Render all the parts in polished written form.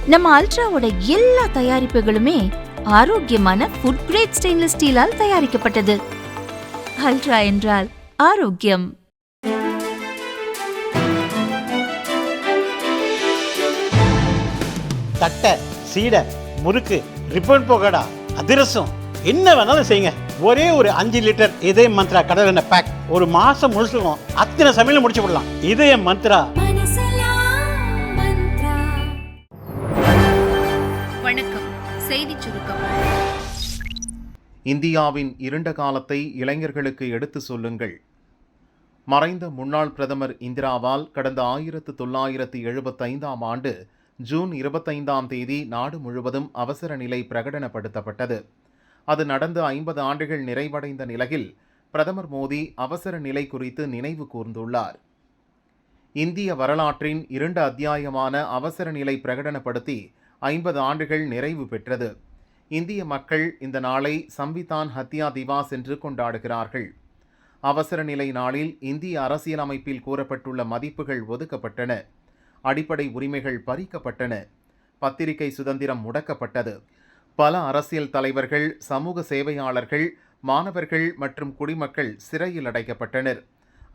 நம்ம அல்ட்ராவோட எல்லா தயாரிப்புகளுமே ஆரோக்கியமான ஃபுட் கிரேட் ஸ்டெயின்லெஸ் ஸ்டீலால் தயாரிக்கப்பட்டது. அல்ட்ரா என்றால் ஆரோக்கியம். தட்டை, சீடை, முறுக்கு, ரிப்பன் பக்கோடா, அதிரசம் என்ன வேணாலும் செய்யுங்க. ஒரே ஒரு 5 லிட்டர் இதய மந்த்ரா கடல் எண்ணெய் பேக் ஒரு மாசம் முழுசுக்கும் அத்தனை சமையல முடிச்சு விடலாம். இதய மந்த்ரா. வணக்கம். செய்தி சுருக்கம். இந்தியாவின் இருண்ட காலத்தை இளைஞர்களுக்கு எடுத்து சொல்லுங்கள். மறைந்த முன்னாள் பிரதமர் இந்திராவால் கடந்த 1975ஆம் ஆண்டு ஜூன் 25ஆம் தேதி நாடு முழுவதும் அவசர நிலை பிரகடனப்படுத்தப்பட்டது. அது நடந்து 50 ஆண்டுகள் நிறைவடைந்த நிலையில் பிரதமர் மோடி அவசர நிலை குறித்து நினைவு கூர்ந்துள்ளார். இந்திய வரலாற்றின் இருண்ட அத்தியாயமான அவசர நிலை பிரகடனப்படுத்தி 50 ஆண்டுகள் நிறைவு பெற்றது. இந்திய மக்கள் இந்த நாளை சம்விதான் ஹத்யா திவாஸ் என்று கொண்டாடுகிறார்கள். அவசர நிலை நாளில் இந்திய அரசியலமைப்பில் கூறப்பட்டுள்ள மதிப்புகள் ஒதுக்கப்பட்டன. அடிப்படை உரிமைகள் பறிக்கப்பட்டன. பத்திரிகை சுதந்திரம் முடக்கப்பட்டது. பல அரசியல் தலைவர்கள், சமூக சேவையாளர்கள், மாணவர்கள் மற்றும் குடிமக்கள் சிறையில் அடைக்கப்பட்டனர்.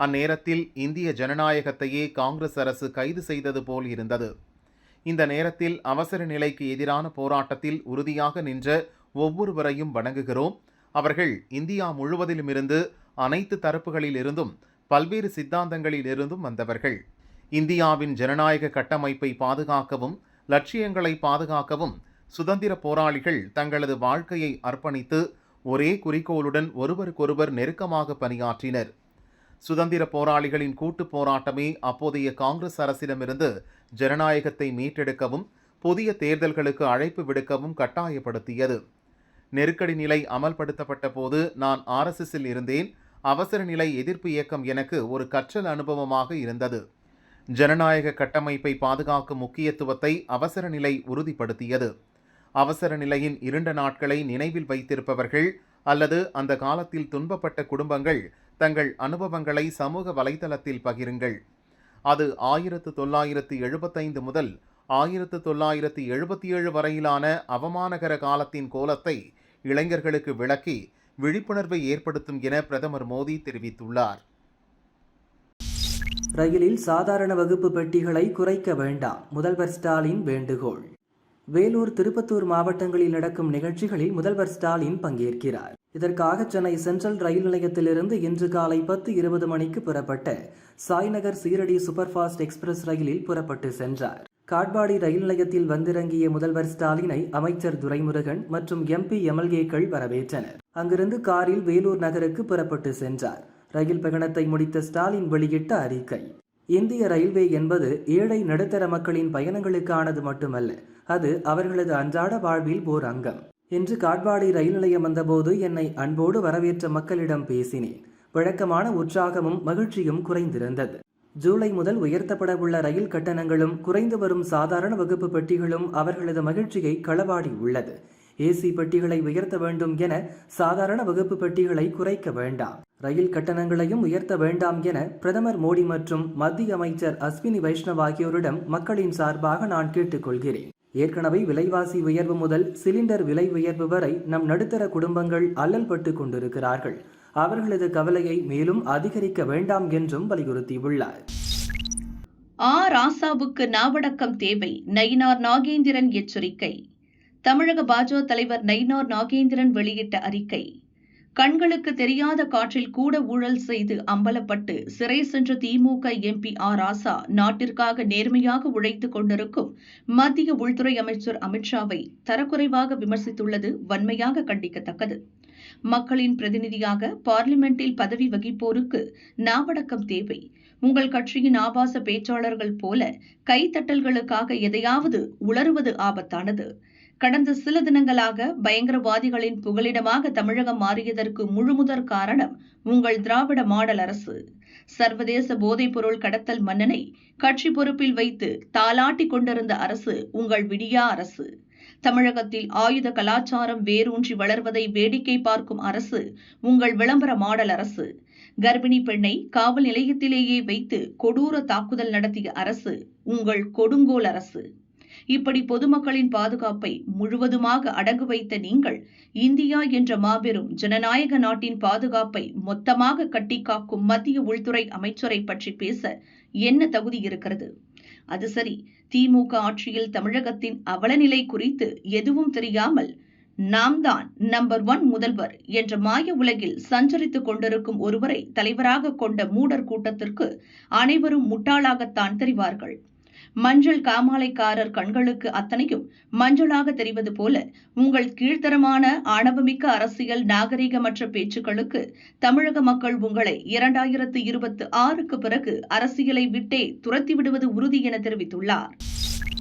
அந்நேரத்தில் இந்திய ஜனநாயகத்தையே காங்கிரஸ் அரசு கைது செய்தது போல் இருந்தது. இந்த நேரத்தில் அவசர நிலைக்கு எதிரான போராட்டத்தில் உறுதியாக நின்ற ஒவ்வொருவரையும் வணங்குகிறோம். அவர்கள் இந்தியா முழுவதிலுமிருந்து, அனைத்து தரப்புகளிலிருந்தும், பல்வேறு சித்தாந்தங்களிலிருந்தும் வந்தவர்கள். இந்தியாவின் ஜனநாயக கட்டமைப்பை பாதுகாக்கவும் லட்சியங்களை பாதுகாக்கவும் சுதந்திர போராளிகள் தங்களது வாழ்க்கையை அர்ப்பணித்து ஒரே குறிக்கோளுடன் ஒருவருக்கொருவர் நெருக்கமாக பணியாற்றினர். சுதந்திர போராளிகளின் கூட்டு போராட்டமே அப்போதைய காங்கிரஸ் அரசிடமிருந்து ஜனநாயகத்தை மீட்டெடுக்கவும் புதிய தேர்தல்களுக்கு அழைப்பு விடுக்கவும் கட்டாயப்படுத்தியது. நெருக்கடி நிலை அமல்படுத்தப்பட்ட போது நான் RSSல் இருந்தேன். அவசர நிலை எதிர்ப்பு இயக்கம் எனக்கு ஒரு கற்றல் அனுபவமாக இருந்தது. ஜனநாயக கட்டமைப்பை பாதுகாக்கும் முக்கியத்துவத்தை அவசர நிலை உறுதிப்படுத்தியது. அவசர நிலையின் இருண்ட நாட்களை நினைவில் வைத்திருப்பவர்கள் அல்லது அந்த காலத்தில் துன்பப்பட்ட குடும்பங்கள் தங்கள் அனுபவங்களை சமூக வலைதளத்தில் பகிருங்கள். அது 1975 முதல் 1977 வரையிலான அவமானகர காலத்தின் கோலத்தை இளைஞர்களுக்கு விளக்கி விழிப்புணர்வை ஏற்படுத்தும் என பிரதமர் மோடி தெரிவித்துள்ளார். ரயிலில் சாதாரண வகுப்பு பெட்டிகளை குறைக்க வேண்டாம், முதல்வர் ஸ்டாலின் வேண்டுகோள். வேலூர், திருப்பத்தூர் மாவட்டங்களில் நடக்கும் நிகழ்ச்சிகளில் முதல்வர் ஸ்டாலின் பங்கேற்கிறார். இதற்காக சென்னை சென்ட்ரல் ரயில் நிலையத்திலிருந்து இன்று காலை 10:20 மணிக்கு புறப்பட்ட Sainagar Shirdi super fast express ரயிலில் புறப்பட்டு சென்றார். காட்பாடி ரயில் நிலையத்தில் வந்திறங்கிய முதல்வர் ஸ்டாலினை அமைச்சர் துரைமுருகன் மற்றும் MP MLAக்கள் வரவேற்றனர். அங்கிருந்து காரில் வேலூர் நகருக்கு புறப்பட்டு சென்றார். ரயில் பயணத்தை முடித்த ஸ்டாலின் வெளியிட்ட அறிக்கை: இந்திய ரயில்வே என்பது ஏழை நடுத்தர மக்களின் பயணங்களுக்கானது மட்டுமல்ல, அது அவர்களது அன்றாட வாழ்வில் ஓர் அங்கம். இன்று காட்பாடி ரயில் நிலையம் வந்தபோது என்னை அன்போடு வரவேற்ற மக்களிடம் பேசினேன். வழக்கமான உற்சாகமும் மகிழ்ச்சியும் குறைந்திருந்தது. ஜூலை முதல் உயர்த்தப்பட உள்ள ரயில் கட்டணங்களும் குறைந்து வரும் சாதாரண வகுப்பு பெட்டிகளும் அவர்களது மகிழ்ச்சியை களவாடி உள்ளது. AC பெட்டிகளை உயர்த்த வேண்டும் என சாதாரண வகுப்பு பெட்டிகளை குறைக்க வேண்டாம். ரயில் கட்டணங்களையும் உயர்த்த வேண்டாம் என பிரதமர் மோடி மற்றும் மத்திய அமைச்சர் அஸ்வினி வைஷ்ணவ் ஆகியோரிடம் மக்களின் சார்பாக நான் கேட்டுக்கொள்கிறேன். ஏற்கனவே விலைவாசி உயர்வு முதல் சிலிண்டர் விலை உயர்வு வரை நம் நடுத்தர குடும்பங்கள் அல்லல் பட்டு கொண்டிருக்கிறார்கள். அவர்களது கவலையை மேலும் அதிகரிக்க வேண்டாம் என்றும் வலியுறுத்தியுள்ளார். ராசாவுக்கு நாவடக்கம் தேவை, நயினார் நாகேந்திரன் எச்சரிக்கை. தமிழக பாஜக தலைவர் நயினார் நாகேந்திரன் வெளியிட்ட அறிக்கை: கண்களுக்கு தெரியாத காற்றில் கூட ஊழல் செய்து அம்பலப்பட்டு சிறை சென்ற திமுக MP ராசா நாட்டிற்காக நேர்மையாக உழைத்துக் கொண்டிருக்கும் மத்திய உள்துறை அமைச்சர் அமித்ஷாவை தரக்குறைவாக விமர்சித்துள்ளது வன்மையாக கண்டிக்கத்தக்கது. மக்களின் பிரதிநிதியாக பார்லிமெண்டில் பதவி வகிப்போருக்கு நாவடக்கம் தேவை. உங்கள் கட்சியின் ஆபாச பேச்சாளர்கள் போல கைத்தட்டல்களுக்காக எதையாவது உளறுவது ஆபத்தானது. கடந்த சில தினங்களாக பயங்கரவாதிகளின் புகலிடமாக தமிழகம் மாறியதற்கு முழுமுதற் காரணம் உங்கள் திராவிட மாடல் அரசு. சர்வதேச போதைப்பொருள் கடத்தல் மன்னனை கட்சி பொறுப்பில் வைத்து தாலாட்டிக் கொண்டிருந்த அரசு உங்கள் விடியா அரசு. தமிழகத்தில் ஆயுத கலாச்சாரம் வேரூன்றி வளர்வதை வேடிக்கை பார்க்கும் அரசு உங்கள் விளம்பர மாடல் அரசு. கர்ப்பிணி பெண்ணை காவல் நிலையத்திலேயே வைத்து கொடூர தாக்குதல் நடத்திய அரசு உங்கள் கொடுங்கோல் அரசு. இப்படி பொதுமக்களின் பாதுகாப்பை முழுவதுமாக அடகு வைத்த நீங்கள் இந்தியா என்ற மாபெரும் ஜனநாயக நாட்டின் பாதுகாப்பை மொத்தமாக கட்டிக்காக்கும் மத்திய உள்துறை அமைச்சரை பற்றி பேச என்ன தகுதி இருக்கிறது? அது சரி, திமுக ஆட்சியில் தமிழகத்தின் அவலநிலை குறித்து எதுவும் தெரியாமல் நாம் தான் நம்பர் 1 முதல்வர் என்ற மாய உலகில் சஞ்சரித்துக் கொண்டிருக்கும் ஒருவரை தலைவராக கொண்ட மூடர் கூட்டத்திற்கு அனைவரும் முட்டாளாகத்தான் தெரிவார்கள். மஞ்சள் காமாலைக்காரர் கண்களுக்கு அத்தனையும் மஞ்சளாக தெரிவது போல உங்கள் கீழ்த்தரமான ஆணவமிக்க அரசியல் நாகரிகமற்ற பேச்சுக்களுக்கு தமிழக மக்கள் உங்களை 2026க்கு பிறகு அரசியலை விட்டே துரத்திவிடுவது உறுதி என தெரிவித்துள்ளார்.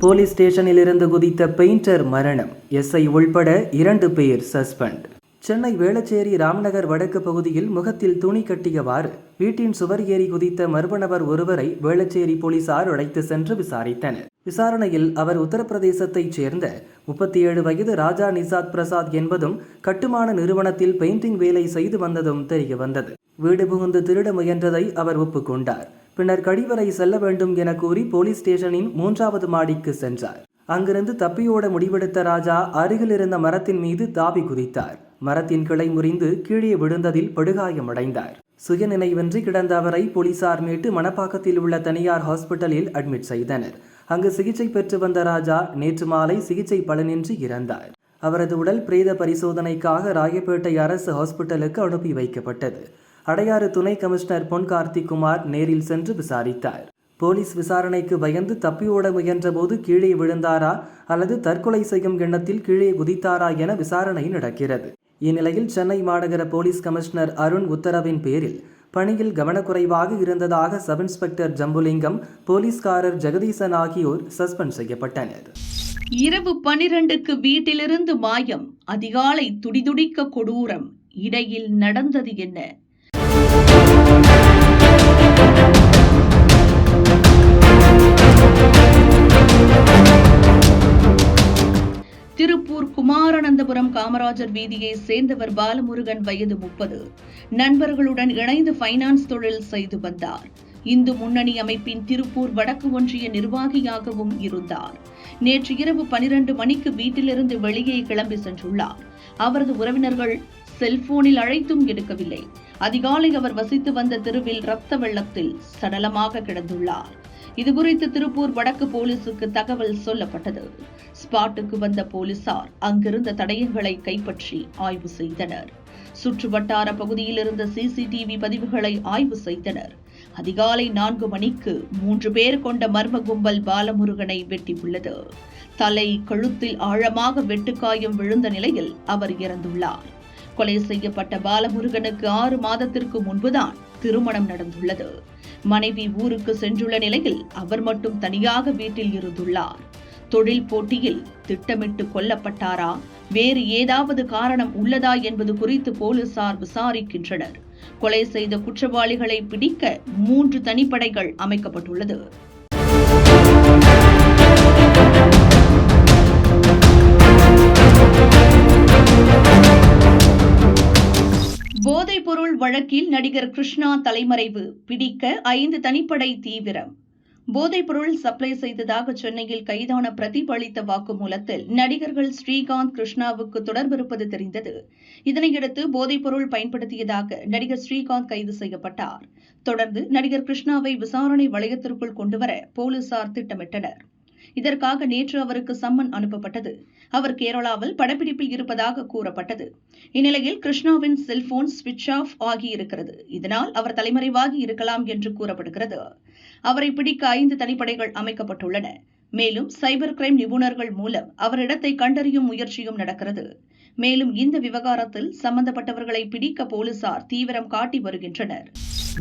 போலீஸ் ஸ்டேஷனில் இருந்து குதித்த பெயிண்டர் மரணம், எஸ்ஐ உள்பட 2 பேர் சஸ்பெண்ட். சென்னை வேளச்சேரி ராம்நகர் வடக்கு பகுதியில் முகத்தில் துணி கட்டியவாறு வீட்டின் சுவர் ஏறி குதித்த மர்ம நபர் ஒருவரை வேளச்சேரி போலீசார் அழைத்து சென்று விசாரித்தனர். விசாரணையில் அவர் உத்தரப்பிரதேசத்தைச் சேர்ந்த 37 வயது ராஜா நிசாத் பிரசாத் என்பதும் கட்டுமான நிறுவனத்தில் பெயிண்டிங் வேலை செய்து வந்ததும் தெரிய வந்தது. வீடு புகுந்து திருட முயன்றதை அவர் ஒப்புக்கொண்டார். பின்னர் கழிவறை செல்ல வேண்டும் என கூறி போலீஸ் ஸ்டேஷனின் 3வது மாடிக்கு சென்றார். அங்கிருந்து தப்பியோட முடிவெடுத்த ராஜா அருகில் இருந்த மரத்தின் மீது தாவி குதித்தார். மரத்தின் கிளை முறிந்து கீழே விழுந்ததில் படுகாயமடைந்தார். சுயநினைவின்றி கிடந்த அவரை போலீசார் மீட்டு மணப்பாக்கத்தில் உள்ள தனியார் ஹாஸ்பிட்டலில் அட்மிட் செய்தனர். அங்கு சிகிச்சை பெற்று வந்த ராஜா நேற்று மாலை சிகிச்சை பலனின்றி இறந்தார். அவரது உடல் பிரேத பரிசோதனைக்காக ராயப்பேட்டை அரசு ஹாஸ்பிட்டலுக்கு அனுப்பி வைக்கப்பட்டது. அடையாறு துணை கமிஷனர் பொன் கார்த்திக் குமார் நேரில் சென்று விசாரித்தார். போலீஸ் விசாரணைக்கு பயந்து தப்பியோட முயன்றபோது கீழே விழுந்தாரா அல்லது தற்கொலை செய்யும் எண்ணத்தில் கீழே குதித்தாரா என விசாரணை நடக்கிறது. இந்நிலையில் சென்னை மாநகர போலீஸ் கமிஷனர் அருண் உத்தரவின் பேரில் பணியில் கவனக்குறைவாக இருந்ததாக சப் இன்ஸ்பெக்டர் ஜம்புலிங்கம், போலீஸ்காரர் ஜெகதீசன் ஆகியோர் சஸ்பெண்ட் செய்யப்பட்டனர். இரவு 12க்கு வீட்டிலிருந்து மாயம், அதிகாலை துடிதுடிக்க கொடூரம், இடையில் நடந்தது என்ன? திருப்பூர் குமாரானந்தபுரம் காமராஜர் வீதியை சேர்ந்தவர் பாலமுருகன், வயது 30. நண்பர்களுடன் இணைந்து ஃபைனான்ஸ் தொழில் செய்து வந்தார். இந்து முன்னணி அமைப்பின் திருப்பூர் வடக்கு ஒன்றிய நிர்வாகியாகவும் இருந்தார். நேற்று இரவு 12 மணிக்கு வீட்டிலிருந்து வெளியே கிளம்பி சென்றுள்ளார். அவரது உறவினர்கள் செல்போனில் அழைத்தும் எடுக்கவில்லை. அதிகாலை அவர் வசித்து வந்த தெருவில் ரத்த வெள்ளத்தில் சடலமாக கிடந்துள்ளார். இதுகுறித்து திருப்பூர் வடக்கு போலீசுக்கு தகவல் சொல்லப்பட்டது. ஸ்பாட்டுக்கு வந்த போலீசார் அங்கிருந்த தடயங்களை கைப்பற்றி ஆய்வு செய்தனர். சுற்றுவட்டார பகுதியில் இருந்த சிசிடிவி பதிவுகளை ஆய்வு செய்தனர். அதிகாலை 4 மணிக்கு 3 பேர் கொண்ட மர்ம கும்பல் பாலமுருகனை வெட்டியுள்ளது. தலை, கழுத்தில் ஆழமாக வெட்டுக்காயம் விழுந்த நிலையில் அவர் இறந்துள்ளார். கொலை செய்யப்பட்ட பாலமுருகனுக்கு 6 மாதத்திற்கு முன்புதான் திருமணம் நடந்துள்ளது. மனைவி ஊருக்கு சென்றுள்ள நிலையில் அவர் மட்டும் தனியாக வீட்டில் இருந்துள்ளார். தொழில் போட்டியில் திட்டமிட்டு கொல்லப்பட்டாரா, வேறு ஏதாவது காரணம் உள்ளதா என்பது குறித்து போலீசார் விசாரிக்கின்றனர். கொலை செய்த குற்றவாளிகளை பிடிக்க 3 தனிப்படைகள் அமைக்கப்பட்டுள்ளது. போதைப்பொருள் வழக்கில் நடிகர் கிருஷ்ணா தலைமறைவு, பிடிக்க 5 தனிப்படை தீவிரம். போதைப்பொருள் சப்ளை செய்ததாக சென்னையில் கைதான பிரதீப் அளித்த வாக்குமூலத்தில் நடிகர்கள் ஸ்ரீகாந்த், கிருஷ்ணாவுக்கு தொடர்பிருப்பது தெரிந்தது. இதனையடுத்து போதைப்பொருள் பயன்படுத்தியதாக நடிகர் ஸ்ரீகாந்த் கைது செய்யப்பட்டார். தொடர்ந்து நடிகர் கிருஷ்ணாவை விசாரணை வளையத்திற்குள் கொண்டுவர போலீசார் திட்டமிட்டனர். இதற்காக நேற்று அவருக்கு சம்மன் அனுப்பப்பட்டது. அவர் கேரளாவில் படப்பிடிப்பில் இருப்பதாக கூறப்பட்டது. இந்நிலையில் கிருஷ்ணாவின் செல்போன் சுவிட்ச் ஆஃப் ஆகியிருக்கிறது. இதனால் அவர் தலைமறைவாகி இருக்கலாம் என்று கூறப்படுகிறது. அவரை பிடிக்க 5 தனிப்படைகள் அமைக்கப்பட்டுள்ளன. மேலும் சைபர் கிரைம் நிபுணர்கள் மூலம் அவரிடத்தை கண்டறியும் முயற்சியும் நடக்கிறது. மேலும் இந்த விவகாரத்தில் சம்பந்தப்பட்டவர்களை பிடிக்க போலீசார் தீவிரம் காட்டி வருகின்றனர்.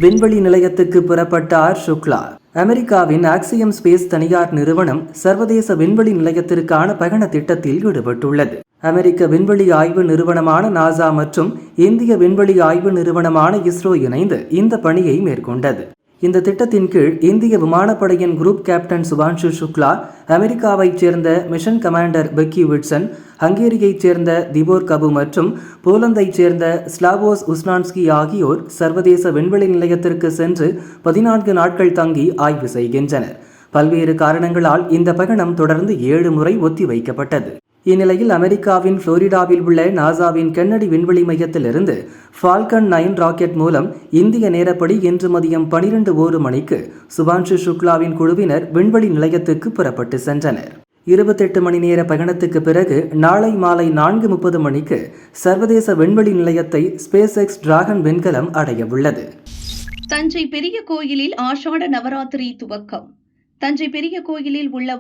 விண்வெளி நிலையத்துக்கு புறப்பட்டார் சுக்லா. அமெரிக்காவின் ஆக்சியம் ஸ்பேஸ் தனியார் நிறுவனம் சர்வதேச விண்வெளி நிலையத்திற்கான பயண திட்டத்தில் ஈடுபட்டுள்ளது. அமெரிக்க விண்வெளி ஆய்வு நிறுவனமான நாசா மற்றும் இந்திய விண்வெளி ஆய்வு நிறுவனமான இஸ்ரோ இணைந்து இந்த பணியை மேற்கொண்டது. இந்த திட்டத்தின் கீழ் இந்திய விமானப்படையின் குரூப் கேப்டன் சுபான்ஷு சுக்லா, அமெரிக்காவைச் சேர்ந்த மிஷன் கமாண்டர் பெக்கி விட்சன், ஹங்கேரியைச் சேர்ந்த திபோர் கபு மற்றும் போலந்தைச் சேர்ந்த ஸ்லாவோஸ் உஸ்னான்ஸ்கி ஆகியோர் சர்வதேச விண்வெளி நிலையத்திற்கு சென்று 14 நாட்கள் தங்கி ஆய்வு செய்கின்றனர். பல்வேறு காரணங்களால் இந்த பயணம் தொடர்ந்து 7 முறை ஒத்திவைக்கப்பட்டது. இந்நிலையில் அமெரிக்காவின் புளோரிடாவில் உள்ள நாசாவின் கென்னடி விண்வெளி மையத்திலிருந்து ஃபால்கன் 9 ராக்கெட் மூலம் இந்திய நேரப்படி இன்று மதியம் 12:01 மணிக்கு சுபான்ஷு சுக்லாவின் குழுவினர் விண்வெளி நிலையத்துக்கு புறப்பட்டு சென்றனர். 28 மணி நேர பயணத்துக்கு பிறகு நாளை மாலை 4:30 மணிக்கு சர்வதேச விண்வெளி நிலையத்தை ஸ்பேஸ் எக்ஸ் டிராகன் விண்கலம் அடைய உள்ளது. தஞ்சை பெரிய கோயிலில் ஆஷாட நவராத்திரி துவக்கம். தஞ்சை பெரிய கோயிலில் உள்ள